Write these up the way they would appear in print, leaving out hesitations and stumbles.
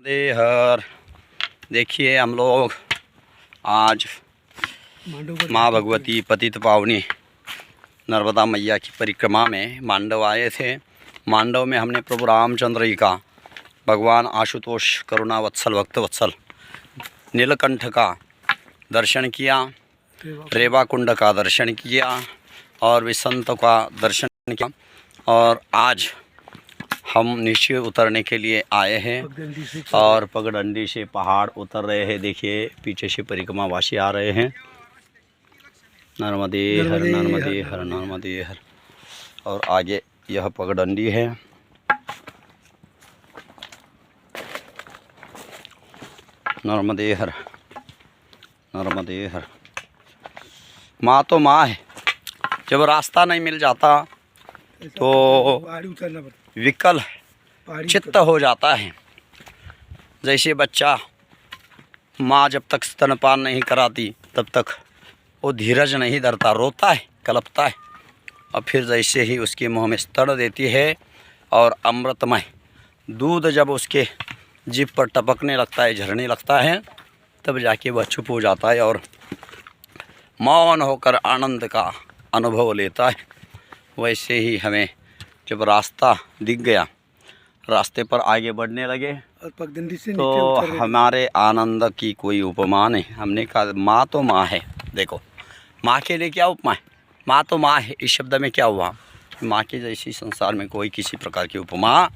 हर देखिए हम लोग आज माँ भगवती पतित पावनी नर्मदा मैया की परिक्रमा में मांडव आए थे। मांडव में हमने प्रभु रामचंद्र जी का, भगवान आशुतोष करुणा वत्सल भक्त वत्सल नीलकंठ का दर्शन किया, रेवा कुंड का दर्शन किया और विसंत का दर्शन किया। और आज हम नीचे उतरने के लिए आए हैं और पगडंडी से पहाड़ उतर रहे हैं। देखिए पीछे से परिक्रमा वासी आ रहे हैं। नर्मदे हर नर्मदे हर नर्मदे हर। और आगे यह पगडंडी है। नर्मदे हर नर्मदे हर। माँ तो माँ है। जब रास्ता नहीं मिल जाता तो विकल चित्त हो जाता है। जैसे बच्चा माँ जब तक स्तनपान नहीं कराती तब तक वो धीरज नहीं धरता, रोता है, कलपता है। और फिर जैसे ही उसके मुँह में स्तन देती है और अमृतमय दूध जब उसके जीभ पर टपकने लगता है, झरने लगता है, तब जाके वह चुप हो जाता है और मौन होकर आनंद का अनुभव लेता है। वैसे ही हमें जब रास्ता दिख गया, रास्ते पर आगे बढ़ने लगे और पगडंडी से तो हमारे आनंद की कोई उपमा नहीं। हमने कहा माँ तो माँ है। देखो माँ के लिए क्या उपमा है, माँ तो माँ है। इस शब्द में क्या हुआ, माँ के जैसी संसार में कोई किसी प्रकार की उपमा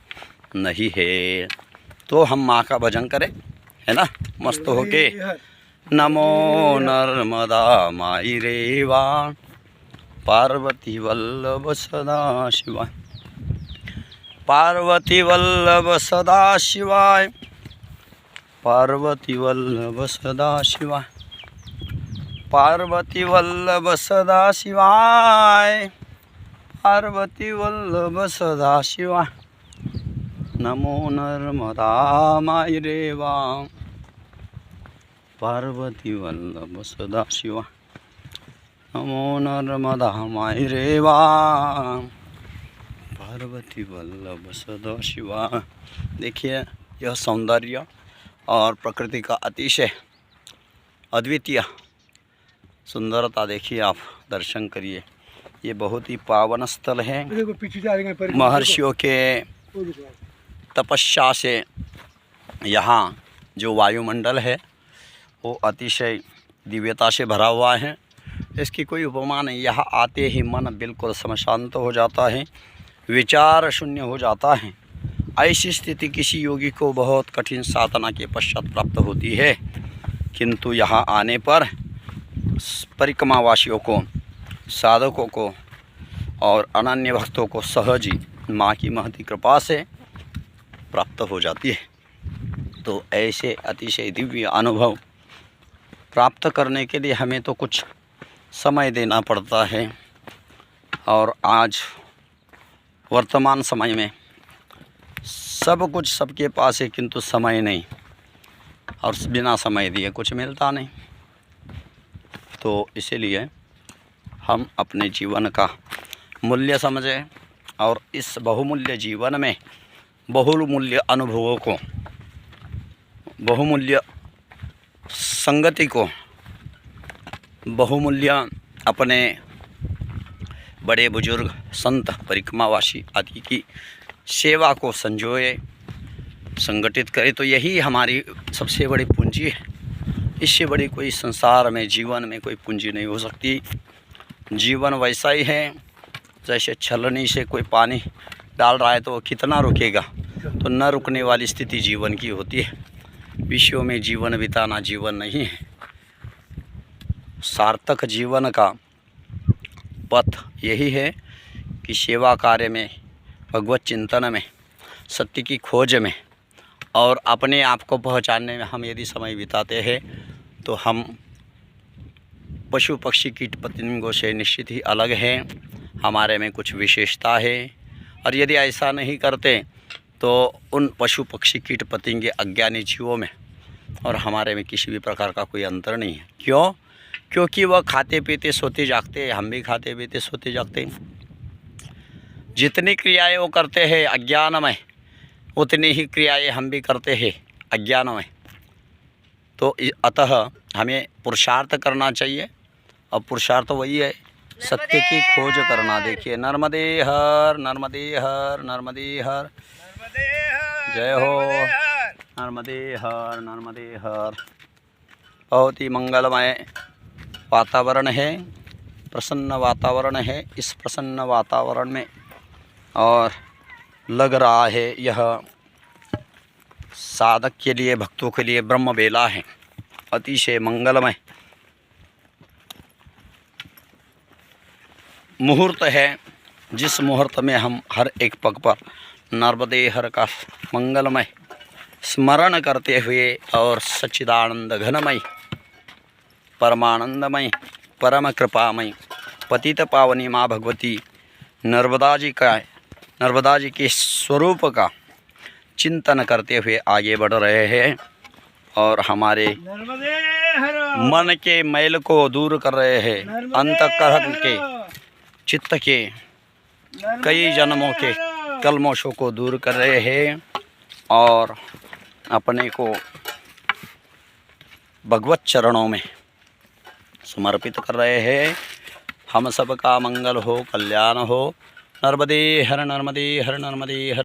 नहीं है। तो हम माँ का भजन करें, है ना, मस्त होके। नमो नर्मदा माई रेवा, पार्वती वल्लभ सदा शिवाय, पार्वती वल्लभ सदा शिवाय, पार्वती वल्लभ सदा शिवाय, पार्वती वल्लभ सदा शिवाय, पार्वती वल्लभ सदा शिवाय। नमो नर्मदा माई रेवा, पार्वती वल्लभ सदा शिवाय, नमो नर्मदा माई रेवा, पार्वती वल्लभ सदा शिवा। देखिए यह सौंदर्य और प्रकृति का अतिशय अद्वितीय सुंदरता देखिए, आप दर्शन करिए। ये बहुत ही पावन स्थल है। महर्षियों के तपस्या से यहाँ जो वायुमंडल है वो अतिशय दिव्यता से भरा हुआ है। इसकी कोई उपमा नहीं। यहाँ आते ही मन बिल्कुल शांत हो जाता है, विचार शून्य हो जाता है। ऐसी स्थिति किसी योगी को बहुत कठिन साधना के पश्चात प्राप्त होती है, किंतु यहाँ आने पर परिक्रमावासियों को, साधकों को और अनन्य भक्तों को सहज ही माँ की महती कृपा से प्राप्त हो जाती है। तो ऐसे अतिशय दिव्य अनुभव प्राप्त करने के लिए हमें तो कुछ समय देना पड़ता है। और आज वर्तमान समय में सब कुछ सबके पास है, किंतु समय नहीं, और बिना समय दिए कुछ मिलता नहीं। तो इसीलिए हम अपने जीवन का मूल्य समझें और इस बहुमूल्य जीवन में बहुमूल्य अनुभवों को, बहुमूल्य संगति को, बहुमूल्य अपने बड़े बुजुर्ग संत परिक्रमावासी आदि की सेवा को संजोए, संगठित करें। तो यही हमारी सबसे बड़ी पूंजी है। इससे बड़ी कोई संसार में, जीवन में कोई पूंजी नहीं हो सकती। जीवन वैसा ही है जैसे छलनी से कोई पानी डाल रहा है तो वो कितना रुकेगा, तो न रुकने वाली स्थिति जीवन की होती है। विश्व में जीवन बिताना जीवन नहीं है। सार्थक जीवन का पथ यही है कि सेवा कार्य में, भगवत चिंतन में, सत्य की खोज में और अपने आप को पहचानने में हम यदि समय बिताते हैं तो हम पशु पक्षी कीट पतंगों से निश्चित ही अलग हैं। हमारे में कुछ विशेषता है। और यदि ऐसा नहीं करते तो उन पशु पक्षी कीट पतंगे अज्ञानी जीवों में और हमारे में किसी भी प्रकार का कोई अंतर नहीं है। क्यों? क्योंकि वह खाते पीते सोते जागते, हम भी खाते पीते सोते जागते। जितनी क्रियाएं वो करते हैं अज्ञान में, उतनी ही क्रियाएं हम भी करते हैं अज्ञान में। तो अतः हमें पुरुषार्थ करना चाहिए, और पुरुषार्थ वही है सत्य की खोज करना। देखिए नर्मदे हर, नर्मदे हर, नर्मदे हर, जय हो, नर्मदे हर, नर्मदे हर। बहुत ही मंगलमय वातावरण है, प्रसन्न वातावरण है। इस प्रसन्न वातावरण में और लग रहा है यह साधक के लिए, भक्तों के लिए ब्रह्म बेला है, अतिशय मंगलमय मुहूर्त है, जिस मुहूर्त में हम हर एक पग पर नर्मदे हर का मंगलमय स्मरण करते हुए और सच्चिदानंद घनमय, परमानंदमय, परम कृपामय, पतित पावनी माँ भगवती नर्मदा जी के स्वरूप का चिंतन करते हुए आगे बढ़ रहे हैं, और हमारे मन के मैल को दूर कर रहे हैं, अंतःकरण के, चित्त के कई जन्मों के कलमोशों को दूर कर रहे हैं, और अपने को भगवत चरणों में समर्पित कर रहे हैं। हम सबका मंगल हो, कल्याण हो। नर्मदे हर, नर्मदे हर, नर्मदे हर।